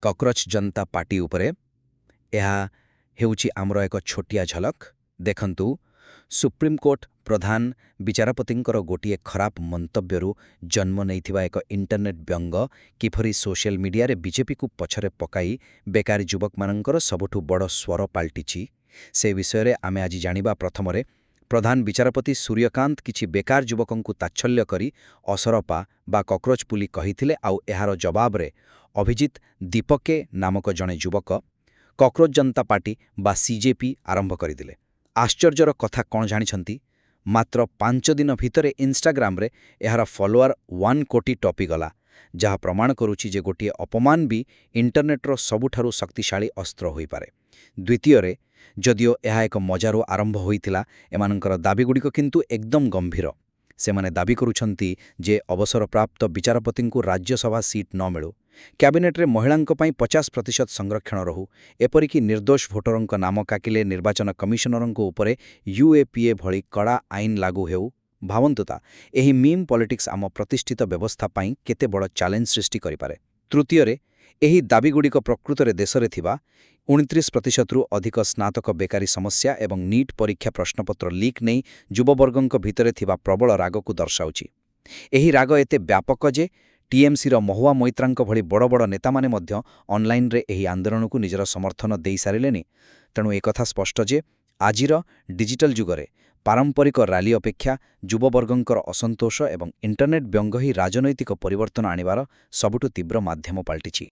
କକରୋଚ୍ ଜନତା party ଉପରେ ଏହା ହେଉଛି ଆମର ଏକ ଛୋଟିଆ ଝଲକ। ଦେଖନ୍ତୁ, ସୁପ୍ରିମକୋର୍ଟ ପ୍ରଧାନ ବିଚାରପତିଙ୍କର ଗୋଟିଏ ଖରାପ ମନ୍ତବ୍ୟରୁ ଜନ୍ମ ନେଇଥିବା ଏକ ଇଣ୍ଟରନେଟ୍ ବ୍ୟଙ୍ଗ କିପରି ସୋସିଆଲ ମିଡିଆରେ ବିଜେପିକୁ ପଛରେ ପକାଇ ବେକାରୀ ଯୁବକମାନଙ୍କର ସବୁଠୁ ବଡ଼ ସ୍ୱର ପାଲଟିଛି, ସେ ବିଷୟରେ ଆମେ ଆଜି ଜାଣିବା। ପ୍ରଥମରେ, ପ୍ରଧାନ ବିଚାରପତି ସୂର୍ଯ୍ୟକାନ୍ତ କିଛି ବେକାର ଯୁବକଙ୍କୁ ତାଚ୍ଛଲ୍ୟ କରି ଅସରପା ବା କକରୋଚ୍ ବୋଲି କହିଥିଲେ, ଆଉ ଏହାର ଜବାବରେ ଅଭିଜିତ ଦୀପକେ ନାମକ ଜଣେ ଯୁବକ କକରୋଚ୍ ଜନତା ପାର୍ଟି ବା ସିଜେପି ଆରମ୍ଭ କରିଦେଲେ। ଆଶ୍ଚର୍ଯ୍ୟର କଥା କ'ଣ ଜାଣିଛନ୍ତି? ମାତ୍ର 5 ଦିନ ଭିତରେ ଇନଷ୍ଟାଗ୍ରାମରେ ଏହାର ଫଲୋଅର 1 କୋଟି ଟପିଗଲା, ଯାହା ପ୍ରମାଣ କରୁଛି ଯେ ଗୋଟିଏ ଅପମାନ ବି ଇଣ୍ଟରନେଟ୍ର ସବୁଠାରୁ ଶକ୍ତିଶାଳୀ ଅସ୍ତ୍ର ହୋଇପାରେ। ଦ୍ୱିତୀୟରେ, ଯଦିଓ ଏହା ଏକ ମଜାରୁ ଆରମ୍ଭ ହୋଇଥିଲା, ଏମାନଙ୍କର ଦାବିଗୁଡ଼ିକ କିନ୍ତୁ ଏକଦମ ଗମ୍ଭୀର। ସେମାନେ ଦାବି କରୁଛନ୍ତି ଯେ ଅବସରପ୍ରାପ୍ତ ବିଚାରପତିଙ୍କୁ ରାଜ୍ୟସଭା ସିଟ୍ ନ ମିଳୁ, କ୍ୟାବିନେଟ୍ରେ ମହିଳାଙ୍କ ପାଇଁ 50% ସଂରକ୍ଷଣ ରହୁ, ଏପରିକି ନିର୍ଦ୍ଦୋଷ ଭୋଟରଙ୍କ ନାମ କାଟିଲେ ନିର୍ବାଚନ କମିଶନରଙ୍କ ଉପରେ UAPA ଭଳି କଡ଼ା ଆଇନ ଲାଗୁ ହେଉ। ଭାବନ୍ତୁ ତା, ଏହି ମିମ୍ ପଲିଟିକ୍ସ ଆମ ପ୍ରତିଷ୍ଠିତ ବ୍ୟବସ୍ଥା ପାଇଁ କେତେ ବଡ଼ ଚ୍ୟାଲେଞ୍ଜ ସୃଷ୍ଟି କରିପାରେ। ତୃତୀୟରେ, ଏହି ଦାବିଗୁଡ଼ିକ ପ୍ରକୃତରେ ଦେଶରେ ଥିବା 29%ରୁ ଅଧିକ ସ୍ନାତକ ବେକାରୀ ସମସ୍ୟା ଏବଂ ନିଟ୍ ପରୀକ୍ଷା ପ୍ରଶ୍ନପତ୍ର ଲିକ୍ ନେଇ ଯୁବବର୍ଗଙ୍କ ଭିତରେ ଥିବା ପ୍ରବଳ ରାଗକୁ ଦର୍ଶାଉଛି। ଏହି ରାଗ ଏତେ ବ୍ୟାପକ ଯେ TMCର ମହୁଆ ମୈତ୍ରାଙ୍କ ଭଳି ବଡ଼ ବଡ଼ ନେତାମାନେ ମଧ୍ୟ ଅନଲାଇନ୍ରେ ଏହି ଆନ୍ଦୋଳନକୁ ନିଜର ସମର୍ଥନ ଦେଇସାରିଲେଣି। ତେଣୁ ଏକଥା ସ୍ପଷ୍ଟ ଯେ ଆଜିର ଡିଜିଟାଲ ଯୁଗରେ ପାରମ୍ପରିକ ରାଲି ଅପେକ୍ଷା ଯୁବବର୍ଗଙ୍କର ଅସନ୍ତୋଷ ଏବଂ ଇଣ୍ଟରନେଟ୍ ବ୍ୟଙ୍ଗ ହିଁ ରାଜନୈତିକ ପରିବର୍ତ୍ତନ ଆଣିବାର ସବୁଠୁ ତୀବ୍ର ମାଧ୍ୟମ ପାଲଟିଛି।